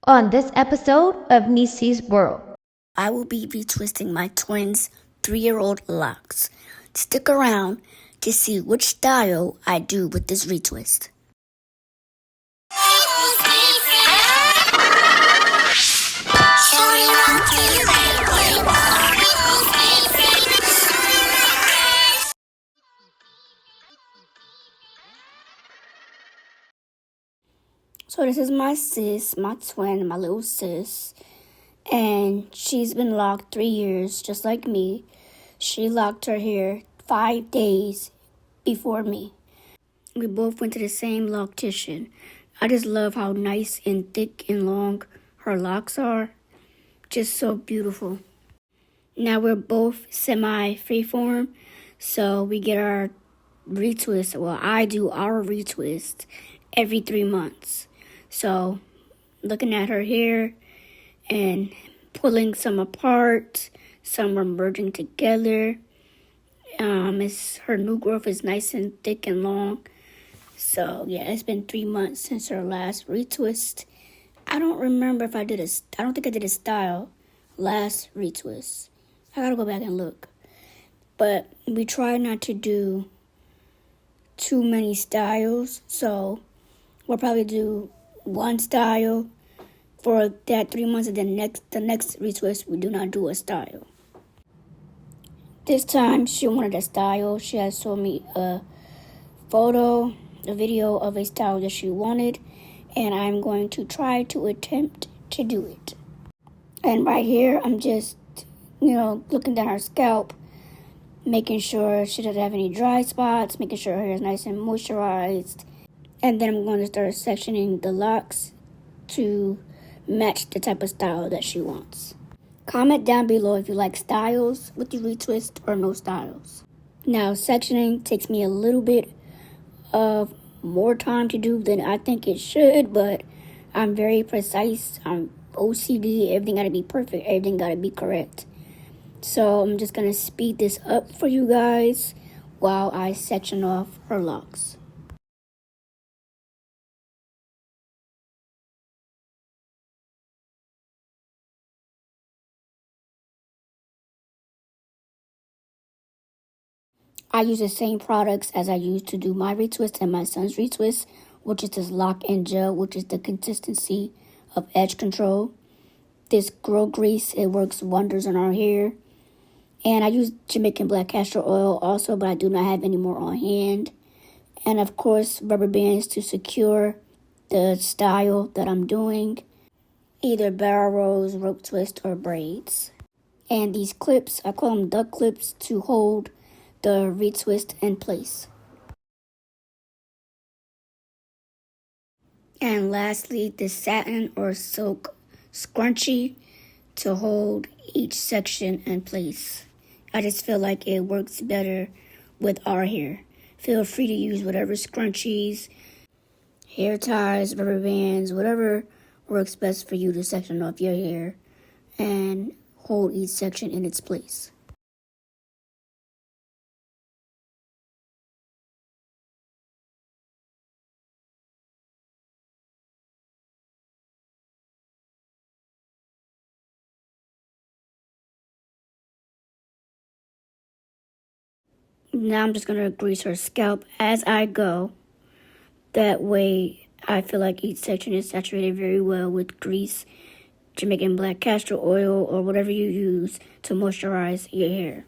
On this episode of Niecy's World, I will be retwisting my twins' 3-year-old locks. Stick around to see which style I do with this retwist. So this is my sis, my twin, my little sis. And she's been locked 3 years, just like me. She locked her hair 5 days before me. We both went to the same loctician. I just love how nice and thick and long her locks are. Just so beautiful. Now we're both semi-freeform, so we get our retwist. Well, I do our retwist every 3 months. So looking at her hair and pulling some apart, some are merging together. Her new growth is nice and thick and long. So yeah, it's been 3 months since her last retwist. I don't remember if I don't think I did a style last retwist. I gotta go back and look. But we try not to do too many styles, so we'll probably do one style for that 3 months, and then the next retwist we do not do a style. This time she wanted a style. She has shown me a video of a style that she wanted, and I'm going to try to attempt to do it. And right here I'm just looking down her scalp, making sure she doesn't have any dry spots, making sure her hair is nice and moisturized. And then I'm going to start sectioning the locks to match the type of style that she wants. Comment down below if you like styles with the retwist or no styles. Now, sectioning takes me a little bit of more time to do than I think it should, but I'm very precise. I'm OCD. Everything got to be perfect. Everything got to be correct. So I'm just going to speed this up for you guys while I section off her locks. I use the same products as I use to do my retwist and my son's retwist, which is this lock and gel, which is the consistency of edge control. This grow grease, it works wonders on our hair. And I use Jamaican black castor oil also, but I do not have any more on hand. And of course, rubber bands to secure the style that I'm doing, either barrel rolls, rope twist, or braids. And these clips, I call them duck clips, to hold the retwist in place. And lastly, the satin or silk scrunchie to hold each section in place. I just feel like it works better with our hair. Feel free to use whatever scrunchies, hair ties, rubber bands, whatever works best for you to section off your hair and hold each section in its place. Now I'm just going to grease her scalp as I go. That way I feel like each section is saturated very well with grease, Jamaican black castor oil, or whatever you use to moisturize your hair.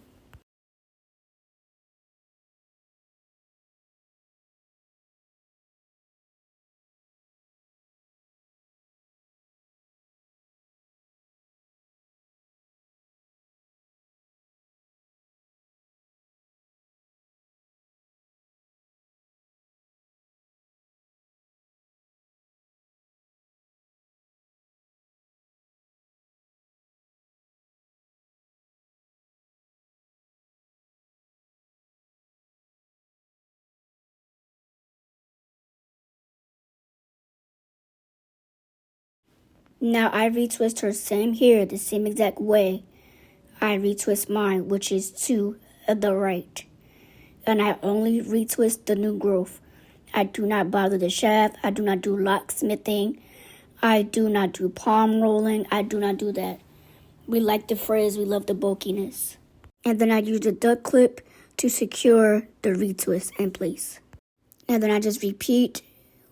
Now I retwist her same hair the same exact way I retwist mine, which is to the right. And I only retwist the new growth. I do not bother the shaft. I do not do locksmithing. I do not do palm rolling. I do not do that. We like the frizz. We love the bulkiness. And then I use the duck clip to secure the retwist in place. And then I just repeat,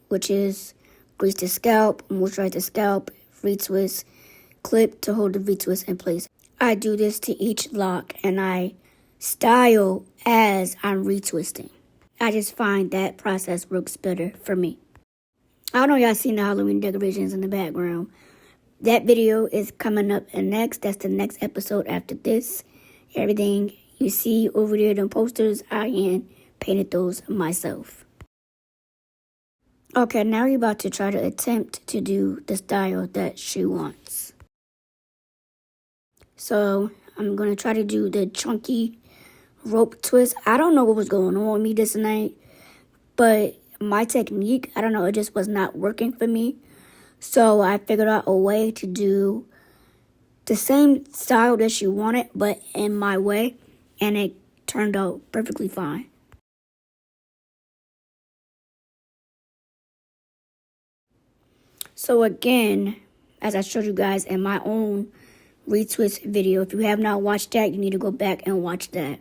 which is grease the scalp, moisturize the scalp, retwist, clip to hold the retwist in place. I do this to each lock and I style as I'm retwisting. I just find that process works better for me. I don't know if y'all seen the Halloween decorations in the background. That video is coming up next. That's the next episode after this. Everything you see over there, them posters, I hand painted those myself. Okay, now we're about to try to attempt to do the style that she wants. So I'm going to try to do the chunky rope twist. I don't know what was going on with me this night, but my technique, I don't know, it just was not working for me. So I figured out a way to do the same style that she wanted, but in my way, and it turned out perfectly fine. So again, as I showed you guys in my own retwist video, if you have not watched that, you need to go back and watch that.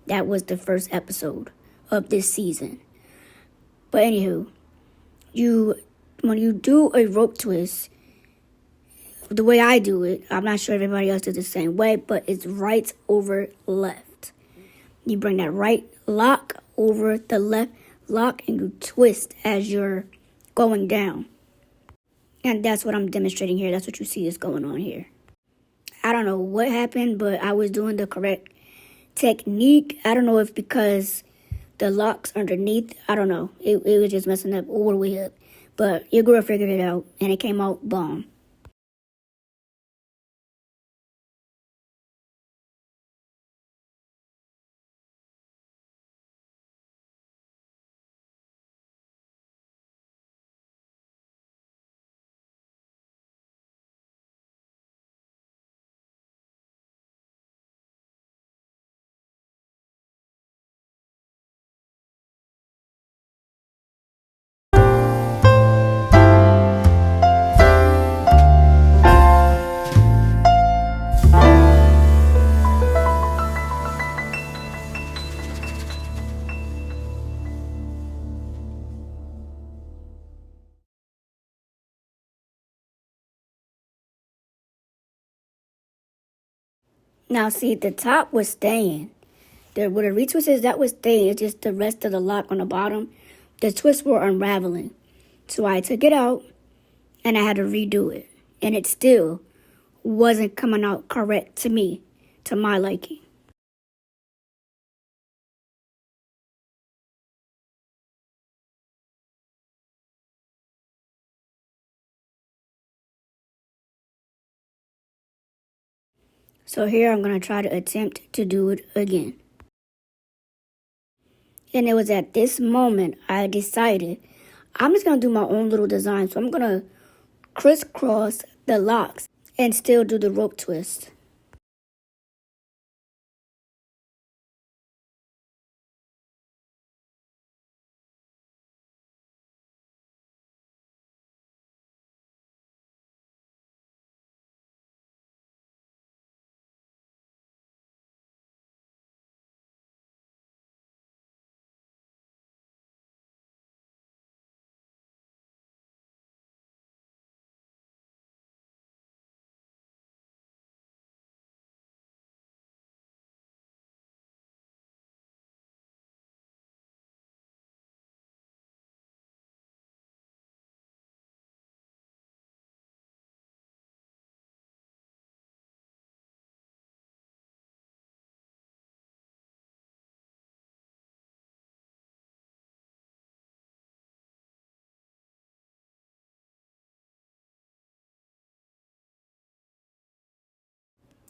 That was the first episode of this season. But anywho, when you do a rope twist, the way I do it, I'm not sure everybody else does the same way, but it's right over left. You bring that right lock over the left lock and you twist as you're going down. And that's what I'm demonstrating here. That's what you see is going on here. I don't know what happened, but I was doing the correct technique. I don't know if because the locks underneath, I don't know. It was just messing up all the way up. But your girl figured it out, and it came out bomb. Now, see, the top was staying. Where the retwist is, that was staying. It's just the rest of the lock on the bottom. The twists were unraveling. So I took it out, and I had to redo it. And it still wasn't coming out correct to me, to my liking. So here I'm going to try to attempt to do it again. And it was at this moment I decided I'm just going to do my own little design. So I'm going to crisscross the locks and still do the rope twist.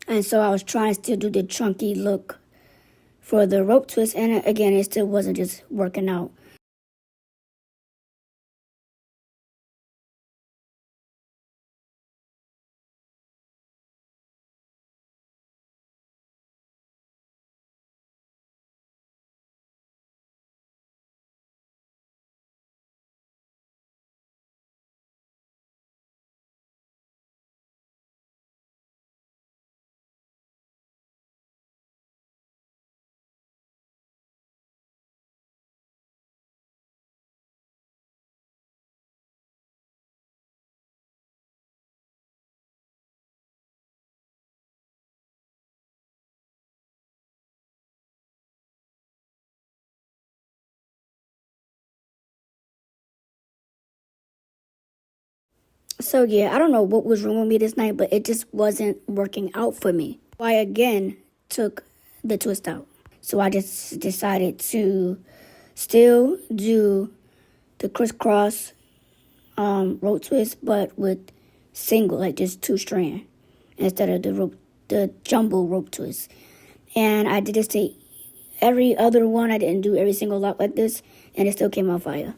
And so I was trying to still do the chunky look for the rope twist. And again, it still wasn't just working out. So yeah, I don't know what was wrong with me this night, but it just wasn't working out for me. I again took the twist out. So I just decided to still do the crisscross rope twist, but with single, like just 2-strand instead of the jumbo rope twist. And I did this to every other one. I didn't do every single lock like this, and it still came out fire.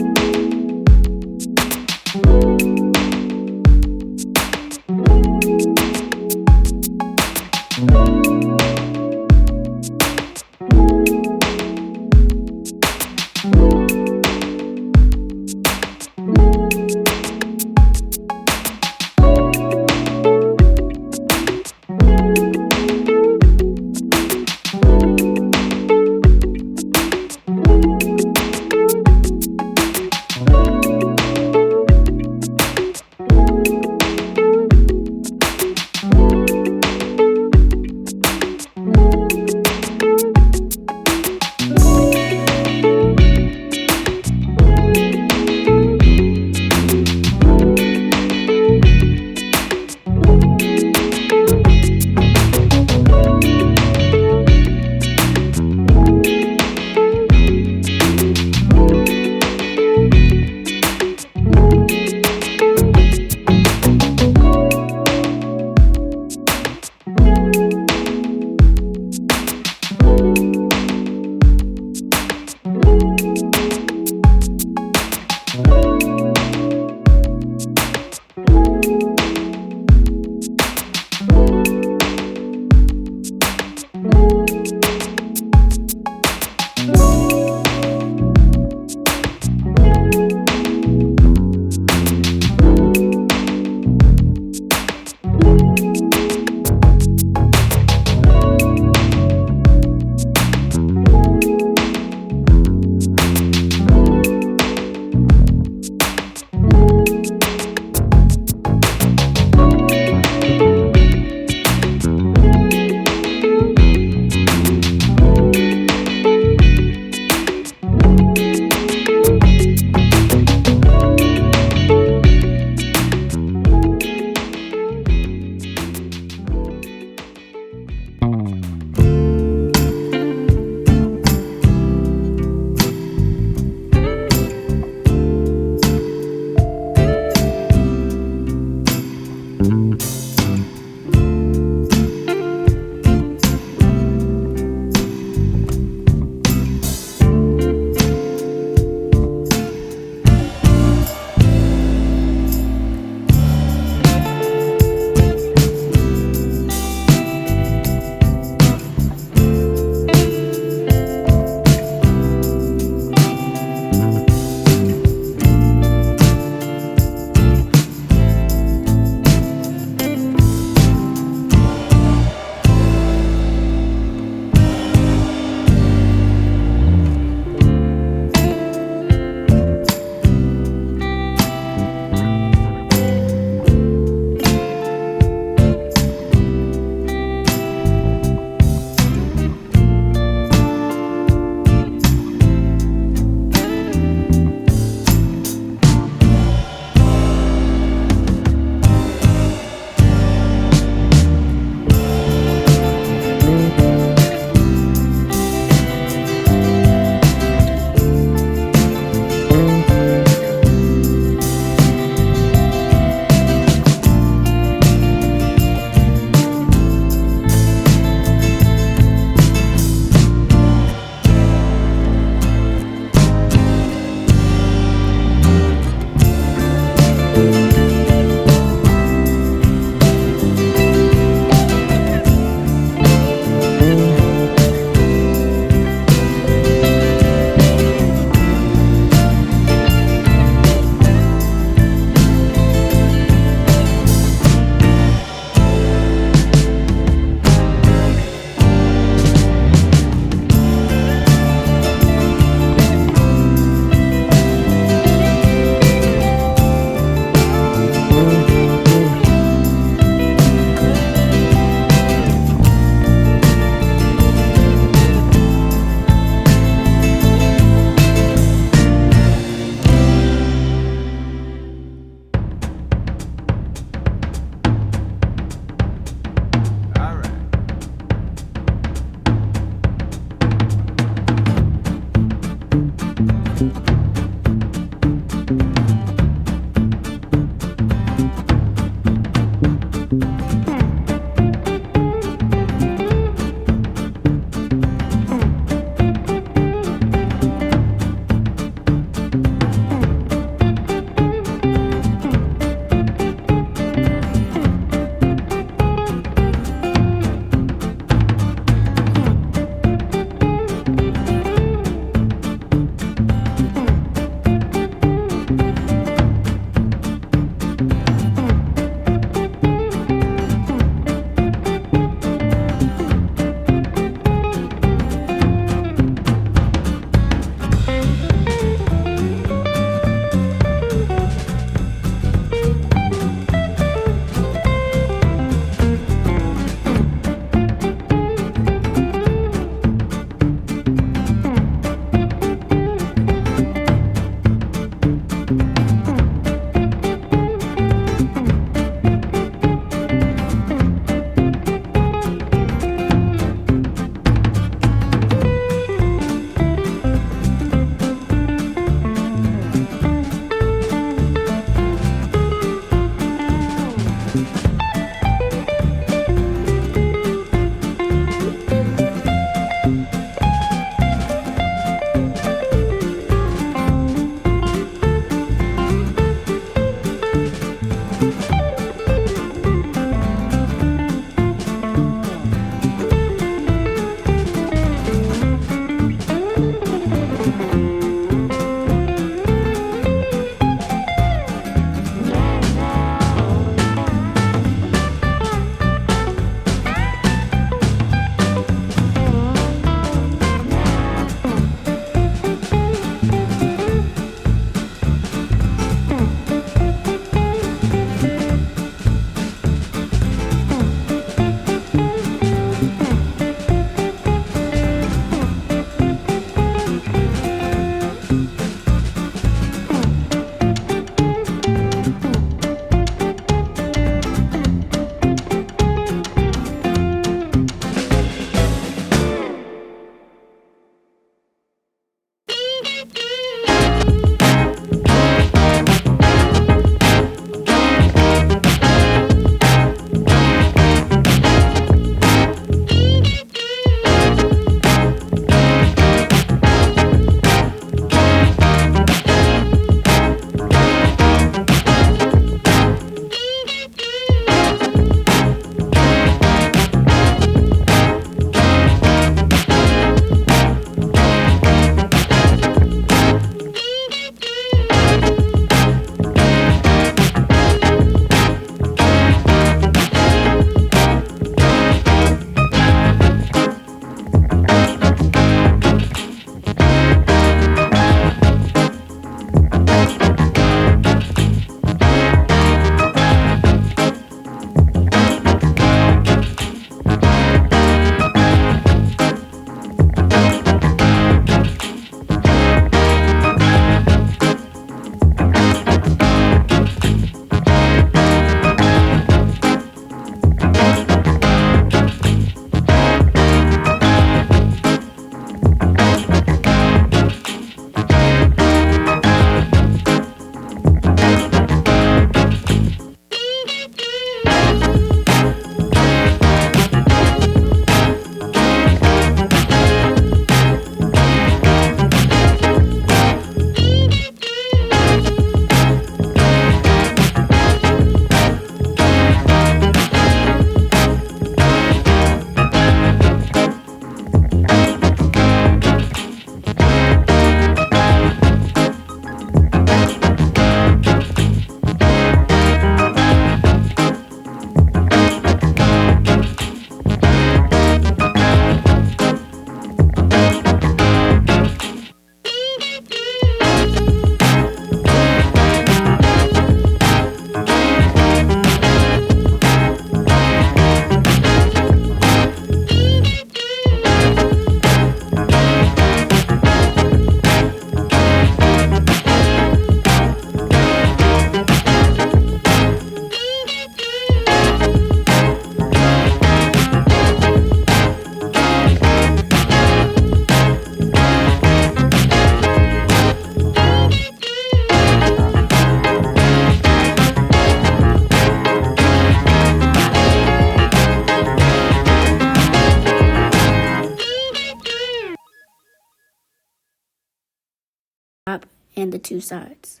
and the two sides.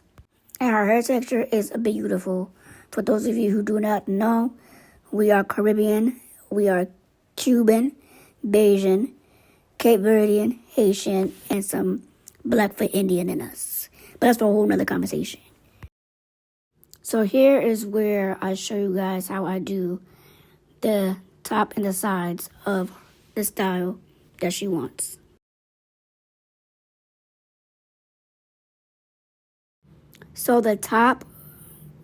And our hair texture is beautiful. For those of you who do not know, we are Caribbean, we are Cuban, Bayesian, Cape Verdean, Haitian, and some Blackfoot Indian in us. But that's for a whole nother conversation. So here is where I show you guys how I do the top and the sides of the style that she wants. So the top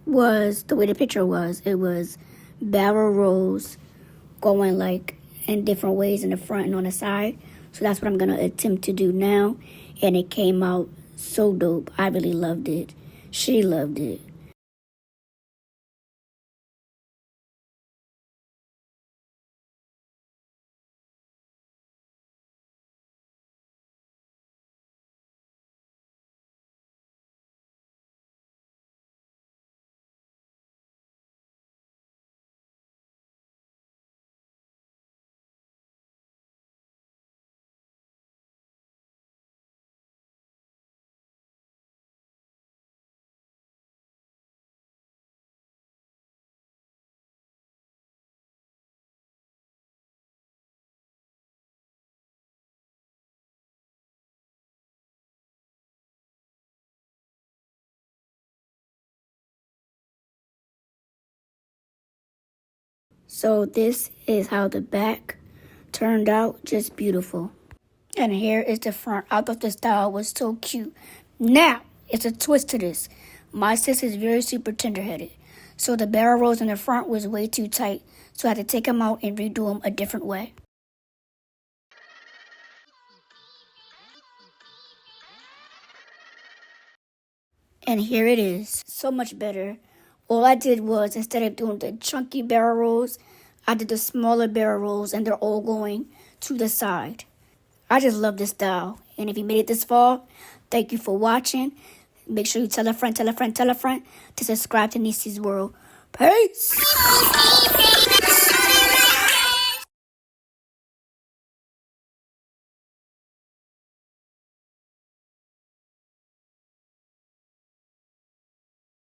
was, the way the picture was, it was barrel rolls going like in different ways in the front and on the side. So that's what I'm going to attempt to do now. And it came out so dope. I really loved it. She loved it. So this is how the back turned out, just beautiful. And here is the front. I thought the style was so cute. Now, it's a twist to this. My sis is very super tender-headed. So the barrel rolls in the front was way too tight. So I had to take them out and redo them a different way. And here it is. So much better. All I did was, instead of doing the chunky barrel rolls, I did the smaller barrel rolls, and they're all going to the side. I just love this style. And if you made it this far, thank you for watching. Make sure you tell a friend to subscribe to Niecy's World. Peace!